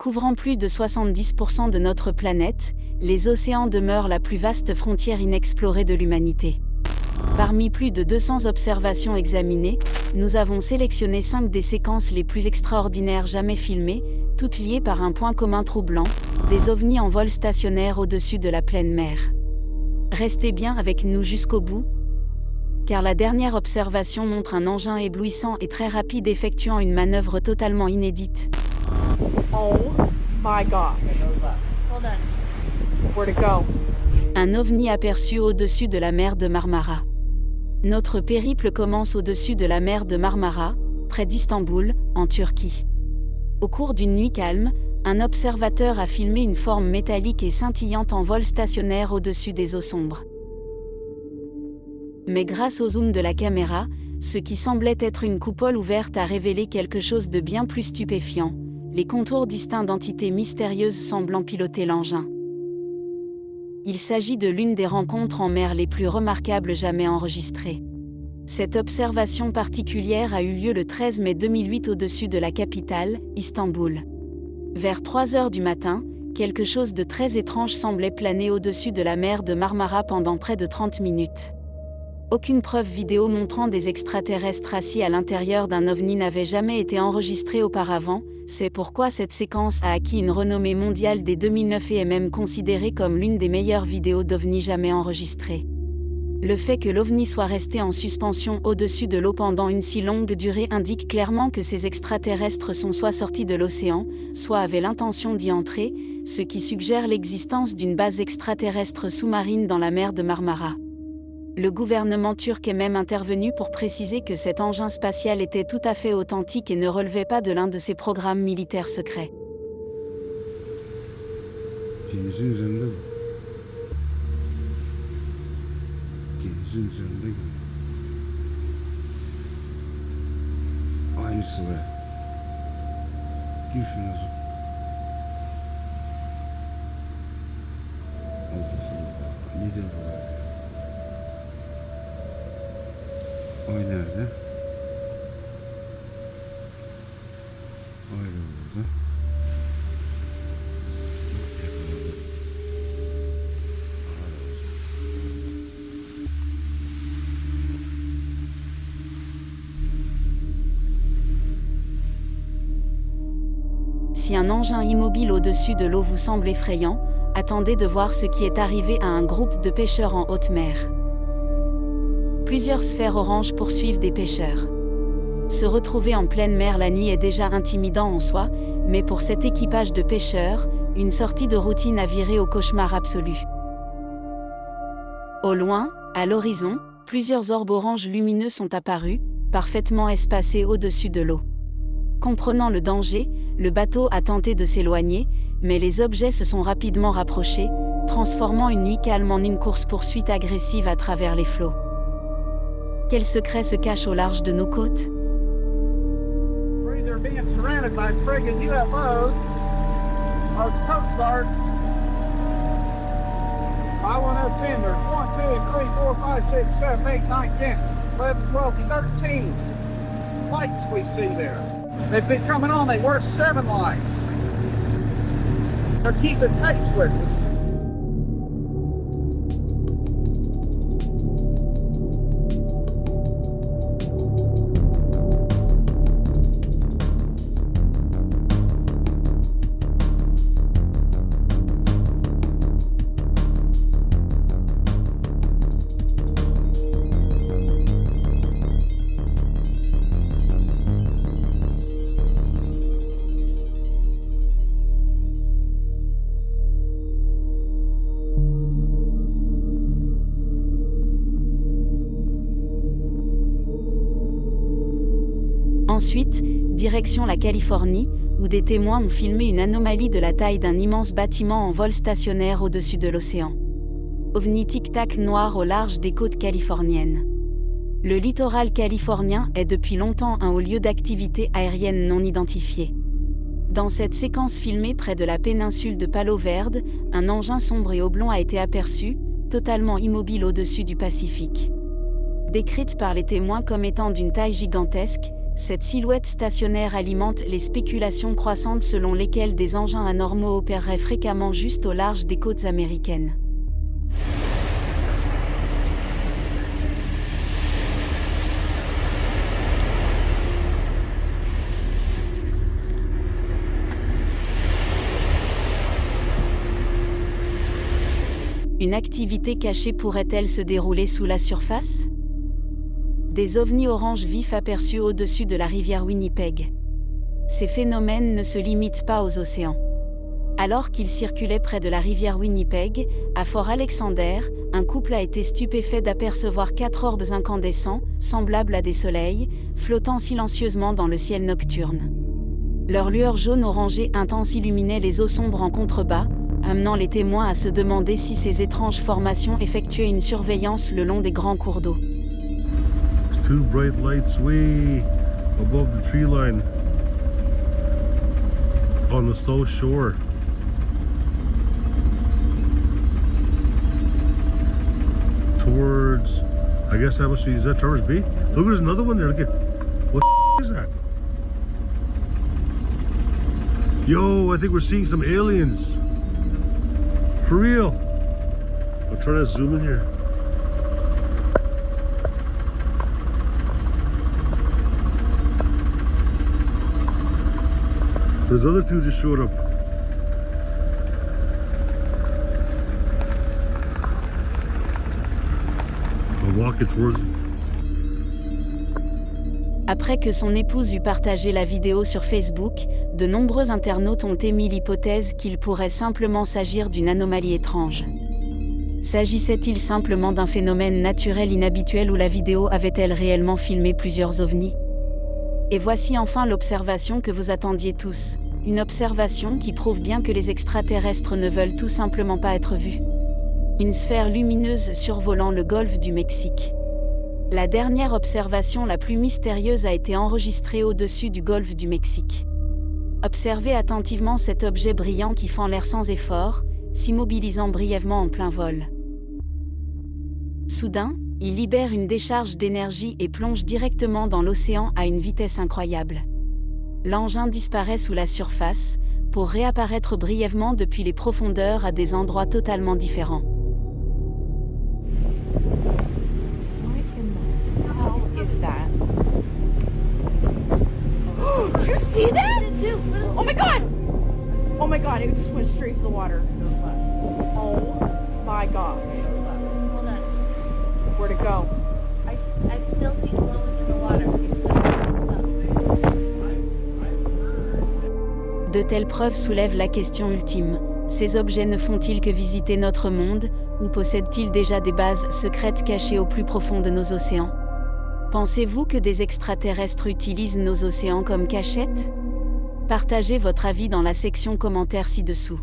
Couvrant plus de 70% de notre planète, les océans demeurent la plus vaste frontière inexplorée de l'humanité. Parmi plus de 200 observations examinées, nous avons sélectionné 5 des séquences les plus extraordinaires jamais filmées, toutes liées par un point commun troublant, des ovnis en vol stationnaire au-dessus de la pleine mer. Restez bien avec nous jusqu'au bout, car la dernière observation montre un engin éblouissant et très rapide effectuant une manœuvre totalement inédite. Oh my God. Hold on. Where to go? Un ovni aperçu au-dessus de la mer de Marmara. Notre périple commence au-dessus de la mer de Marmara, près d'Istanbul, en Turquie. Au cours d'une nuit calme, un observateur a filmé une forme métallique et scintillante en vol stationnaire au-dessus des eaux sombres. Mais grâce au zoom de la caméra, ce qui semblait être une coupole ouverte a révélé quelque chose de bien plus stupéfiant. Les contours distincts d'entités mystérieuses semblant piloter l'engin. Il s'agit de l'une des rencontres en mer les plus remarquables jamais enregistrées. Cette observation particulière a eu lieu le 13 mai 2008 au-dessus de la capitale, Istanbul. Vers 3 heures du matin, quelque chose de très étrange semblait planer au-dessus de la mer de Marmara pendant près de 30 minutes. Aucune preuve vidéo montrant des extraterrestres assis à l'intérieur d'un ovni n'avait jamais été enregistrée auparavant, c'est pourquoi cette séquence a acquis une renommée mondiale dès 2009 et est même considérée comme l'une des meilleures vidéos d'ovni jamais enregistrées. Le fait que l'ovni soit resté en suspension au-dessus de l'eau pendant une si longue durée indique clairement que ces extraterrestres sont soit sortis de l'océan, soit avaient l'intention d'y entrer, ce qui suggère l'existence d'une base extraterrestre sous-marine dans la mer de Marmara. Le gouvernement turc est même intervenu pour préciser que cet engin spatial était tout à fait authentique et ne relevait pas de l'un de ses programmes militaires secrets. Oy nerede? Oy da burada. Si un engin immobile au-dessus de l'eau vous semble effrayant, attendez de voir ce qui est arrivé à un groupe de pêcheurs en haute mer. Plusieurs sphères oranges poursuivent des pêcheurs. Se retrouver en pleine mer la nuit est déjà intimidant en soi, mais pour cet équipage de pêcheurs, une sortie de routine a viré au cauchemar absolu. Au loin, à l'horizon, plusieurs orbes oranges lumineux sont apparus, parfaitement espacés au-dessus de l'eau. Comprenant le danger, le bateau a tenté de s'éloigner, mais les objets se sont rapidement rapprochés, transformant une nuit calme en une course-poursuite agressive à travers les flots. Quel secret se cache au large de nos côtes? They're being surrounded by friggin' UFOs. Our Coast Guard. I want us in. There's 1, 2, 3, 4, 5, 6, 7, 8, 9, 10, 11, 12, 13 lights we see there. They've been coming on. They were 7 lights. They're keeping pace with us. Ensuite, direction la Californie, où des témoins ont filmé une anomalie de la taille d'un immense bâtiment en vol stationnaire au-dessus de l'océan. OVNI tic-tac noir au large des côtes californiennes. Le littoral californien est depuis longtemps un haut lieu d'activité aérienne non identifié. Dans cette séquence filmée près de la péninsule de Palo Verde, un engin sombre et oblong a été aperçu, totalement immobile au-dessus du Pacifique. Décrite par les témoins comme étant d'une taille gigantesque, Cette silhouette stationnaire alimente les spéculations croissantes selon lesquelles des engins anormaux opéreraient fréquemment juste au large des côtes américaines. Une activité cachée pourrait-elle se dérouler sous la surface ? Des ovnis orange vifs aperçus au-dessus de la rivière Winnipeg. Ces phénomènes ne se limitent pas aux océans. Alors qu'ils circulaient près de la rivière Winnipeg, à Fort Alexander, un couple a été stupéfait d'apercevoir 4 orbes incandescents, semblables à des soleils, flottant silencieusement dans le ciel nocturne. Leur lueur jaune-orangée intense illuminait les eaux sombres en contrebas, amenant les témoins à se demander si ces étranges formations effectuaient une surveillance le long des grands cours d'eau. Two bright lights way above the tree line on the south shore. Towards, I guess that must be, is that Towers Bay? Look, there's another one there. Look at, what the is that? Yo, I think we're seeing some aliens. For real. I'm trying to zoom in here. Those other two just showed up. I'm walking towards it. Après que son épouse eut partagé la vidéo sur Facebook, de nombreux internautes ont émis l'hypothèse qu'il pourrait simplement s'agir d'une anomalie étrange. S'agissait-il simplement d'un phénomène naturel inhabituel ou la vidéo avait-elle réellement filmé plusieurs ovnis ? Et voici enfin l'observation que vous attendiez tous. Une observation qui prouve bien que les extraterrestres ne veulent tout simplement pas être vus. Une sphère lumineuse survolant le golfe du Mexique. La dernière observation la plus mystérieuse a été enregistrée au-dessus du golfe du Mexique. Observez attentivement cet objet brillant qui fend l'air sans effort, s'immobilisant brièvement en plein vol. Soudain, il libère une décharge d'énergie et plonge directement dans l'océan à une vitesse incroyable. L'engin disparaît sous la surface, pour réapparaître brièvement depuis les profondeurs à des endroits totalement différents. How is that? Did you see that? Oh my god! Oh my god, it just went straight to the water. Oh my gosh. Where'd it go? I still see the woman in the water. De telles preuves soulèvent la question ultime. Ces objets ne font-ils que visiter notre monde, ou possèdent-ils déjà des bases secrètes cachées au plus profond de nos océans ? Pensez-vous que des extraterrestres utilisent nos océans comme cachette ? Partagez votre avis dans la section commentaires ci-dessous.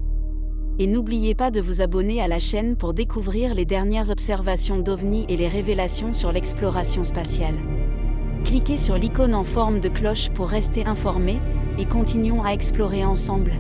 Et n'oubliez pas de vous abonner à la chaîne pour découvrir les dernières observations d'OVNI et les révélations sur l'exploration spatiale. Cliquez sur l'icône en forme de cloche pour rester informé, et continuons à explorer ensemble.